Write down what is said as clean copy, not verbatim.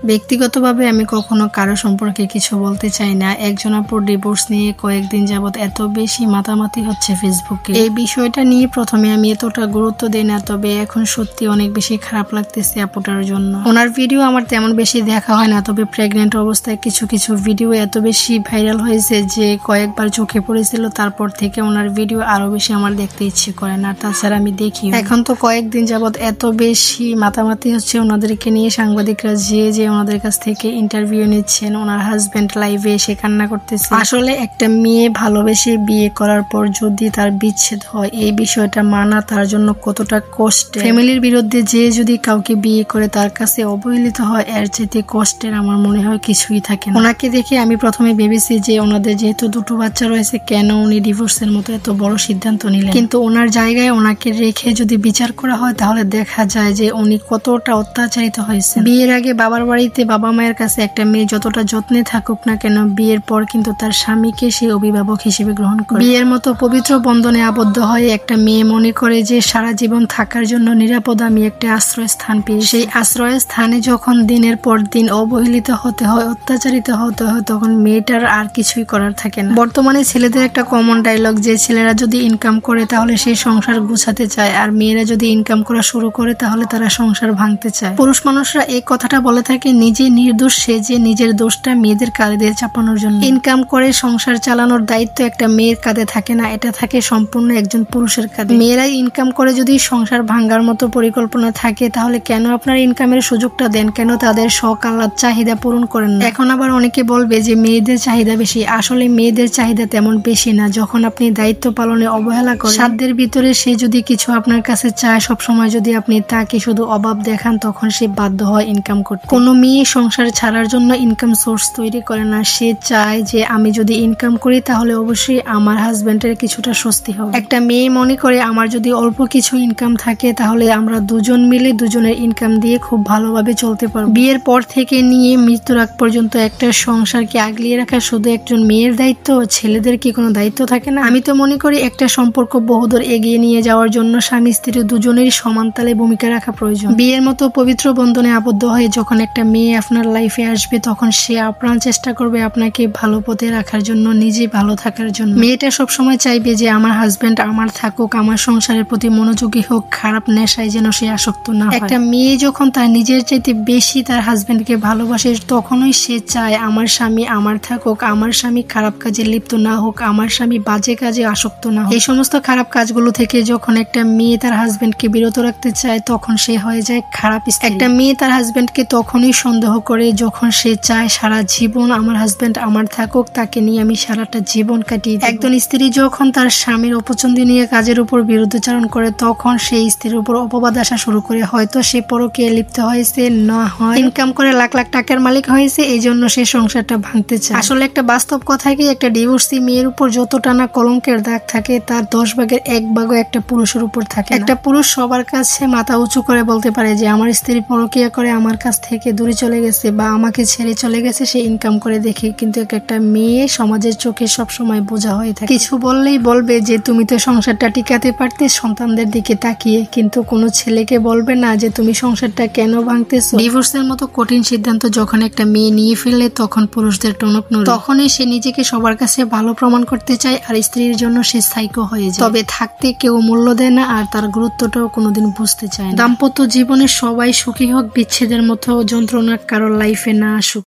ব্যক্তিগতভাবে আমি কখনো কারো সম্পর্কে কিছু বলতে চাই না। একজন আপুর ডিভোর্স নিয়ে কয়েকদিন যাবত এত বেশি মাতামাতি হচ্ছে ফেসবুকে। এই বিষয়টা নিয়ে প্রথমে আমি এতটা গুরুত্ব দিই না, তবে এখন সত্যি অনেক বেশি খারাপ লাগতেছে আপুটার জন্য। ওনার ভিডিও আমার তেমন বেশি দেখা হয় না, তবে প্রেগনেন্ট অবস্থায় কিছু কিছু ভিডিও এত বেশি ভাইরাল হয়েছে যে কয়েকবার চোখে পড়েছিল। তারপর থেকে ওনার ভিডিও আরো বেশি আমার দেখতে ইচ্ছে করে না, তাছাড়া আমি দেখি। এখন তো কয়েকদিন যাবত এত বেশি মাতামাতি হচ্ছে ওনাদেরকে নিয়ে। সাংবাদিকরা যে ওনাদের কাছ থেকে ইন্টারভিউ নিচ্ছেন, ওনার হাজবেন্ড লাইভে এসে কান্না করতেছে। আসলে একটা মেয়ে ভালোবেসে বিয়ে করার পর যদি তার বিচ্ছেদ হয়, এই বিষয়টা মানা তার জন্য কতটা কষ্টের। ফ্যামিলির বিরুদ্ধে যে যদি কাউকে বিয়ে করে তার কাছে অবহেলিত হয়, এর চাইতে কষ্টের আমার মনে হয় কিছুই থাকে না। ওনাকে দেখে আমি প্রথমে ভেবেছি যে ওনাদের যেহেতু দুটো বাচ্চা রয়েছে, কেন উনি ডিভোর্সের মতো এত বড় সিদ্ধান্ত নিলেন। কিন্তু ওনার জায়গায় ওনাকে রেখে যদি বিচার করা হয়, তাহলে দেখা যায় যে উনি কতটা অত্যাচারিত হয়েছে। বিয়ের আগে বাবার বাড়িতে বাবা মায়ের কাছে একটা মেয়ে যতটা যত্নে থাকুক না কেন, বিয়ের পর কিন্তু তার স্বামীকে সে অভিভাবক হিসেবে গ্রহণ করে। বিয়ের মতো পবিত্র বন্ধনে আবদ্ধ হয়ে একটা মেয়ে মনে করে যে সারা জীবন থাকার জন্য নিরাপদ আমি একটা আশ্রয় স্থান পেয়েছি। সেই আশ্রয় স্থানে যখন দিনের পর দিন অবহেলিত হতে হয়, অত্যাচারিত হতে হয়, তখন মেয়েটার আর কিছুই করার থাকে না। বর্তমানে ছেলেদের একটা কমন ডায়লগ যে ছেলেরা যদি ইনকাম করে তাহলে সেই সংসার গুছাতে চায়, আর মেয়েরা যদি ইনকাম করা শুরু করে তাহলে তারা সংসার ভাঙতে চায়। পুরুষ মানুষরা এই কথাটা বলে থাকে নিজে নির্দোষ সেজে নিজের দোষটা মেয়েদের কাঁধে চাপানোর জন্য। ইনকাম করে সংসার চালানোর দায়িত্ব একটা মেয়ের কাঁধে থাকে না, এটা থাকে সম্পূর্ণ একজন পুরুষের কাঁধে। মেয়েরাই ইনকাম করে যদি সংসার ভাঙার মতো পরিকল্পনা থাকে, তাহলে কেন আপনার ইনকামের সুযোগটা দেন? কেন তাদের শখ আহ্লাদ চাহিদা পূরণ করেন না? এখন আবার অনেকে বলবে যে মেয়েদের চাহিদা বেশি। আসলে মেয়েদের চাহিদা তেমন বেশি না। যখন আপনি দায়িত্ব পালনে অবহেলা করেন, সাধ্যের ভিতরে সে যদি কিছু আপনার কাছে চায়, সবসময় যদি আপনি তাকে শুধু অভাব দেখান, তখন সে বাধ্য হয় ইনকাম করতে। কোনো মেয়ে সংসার ছাড়ার জন্য ইনকাম সোর্স তৈরি করে না। সে চায় যে আমি যদি ইনকাম করি তাহলে অবশ্যই আমার হাজবেন্ডের কিছুটা স্বস্তি হবে। একটা মেয়ে মনে করে আমার যদি অল্প কিছু ইনকাম থাকে তাহলে আমরা দুজন মিলে দুজনের ইনকাম দিয়ে খুব ভালোভাবে চলতে পারবো। বিয়ের পর থেকে নিয়ে মৃত্যুর আগ পর্যন্ত একটা সংসারকে আগলিয়ে রাখা শুধু একজন মেয়ের দায়িত্ব, ছেলেদের কি কোনো দায়িত্ব থাকে না? আমি তো মনে করি একটা সম্পর্ক বহুদূর এগিয়ে নিয়ে যাওয়ার জন্য স্বামী স্ত্রী দুজনেরই সমান তালে ভূমিকা রাখা প্রয়োজন। বিয়ের মতো পবিত্র বন্ধনে আবদ্ধ হয়ে যখন একটা মেয়ে আপনার লাইফে আসবে, তখন সে আপ্রাণ চেষ্টা করবে আপনাকে ভালো পথে রাখার জন্য, নিজে ভালো থাকার জন্য। মেয়েটা সবসময় চাইবে যে আমার হাজবেন্ড আমার থাকুক, আমার সংসারের প্রতি মনোযোগী হোক, খারাপ নেশায় যেন সে আসক্ত না হয়। একটা মেয়ে যখন তার নিজের চাইতে বেশি তার হাজবেন্ডকে ভালোবাসে, তখনই সে চায় আমার স্বামী আমার থাকুক, আমার স্বামী খারাপ কাজে লিপ্ত না হোক, আমার স্বামী বাজে কাজে আসক্ত না হোক। এই সমস্ত খারাপ কাজগুলো থেকে যখন একটা মেয়ে তার হাজবেন্ডকে বিরত রাখতে চায়, তখন সে হয়ে যায় খারাপ স্ত্রী। একটা মেয়ে তার হাজবেন্ডকে তখনই সন্দেহ করে যখন সে চায় সারা জীবন আমার হাজবেন্ড আমার থাকুক, তাকে নিয়ে আমি সারাটা জীবন কাটিয়ে দিই। একজন স্ত্রী যখন তার স্বামীর অপছন্দনীয় কাজের উপর বিরুদ্ধাচরণ করে, তখন সেই স্ত্রীর উপর অপবাদ আসা শুরু করে। হয়তো সে পরকীয়ায় লিপ্ত হয়েছে, না হয় ইনকাম করে লাখ লাখ টাকার মালিক হয়েছে, এই জন্য সে সংসারটা ভাঙতে চায়। আসলে একটা বাস্তব কথা কি, একটা ডিভোর্সি মেয়ের উপর যতটা না কলঙ্কের দাগ থাকে, তার 10 ভাগের 1 ভাগও একটা পুরুষের উপর থাকে। একটা পুরুষ সবার কাছে মাথা উঁচু করে বলতে পারে যে আমার স্ত্রী পরকীয়া করে আমার কাছ থেকে দূরে চলে গেছে বা আমাকে ছেড়ে চলে গেছে, সে ইনকাম করে দেখে। কিন্তু একটা মেয়ে সমাজের চোখে সবসময় বোঝা হয়ে থাকে। কিছু বললেই বলবে যে তুমি তো সংসারটা টিকাতে পারতে সন্তানদের দিকে তাকিয়ে, কিন্তু কোনো ছেলেকে বলবে না যে তুমি সংসারটা কেন ভাঙতেছো। ডিভোর্সের মতো কঠিন সিদ্ধান্ত যখন একটা মেয়ে নিয়ে ফেললে, তখন পুরুষদের টনক নড়ে। তখনই সে নিজেকে সবার কাছে ভালো প্রমাণ করতে চায়, আর স্ত্রীর জন্য সে সাইকো হয়ে যায়। তবে থাকতে কেউ মূল্য দেয় না, আর তার গুরুত্বটাও কোনোদিন বুঝতে চায় না। দাম্পত্য জীবনে সবাই সুখী হোক, বিচ্ছেদের মতো যন্ত্রণা কারোর লাইফে না আসুক।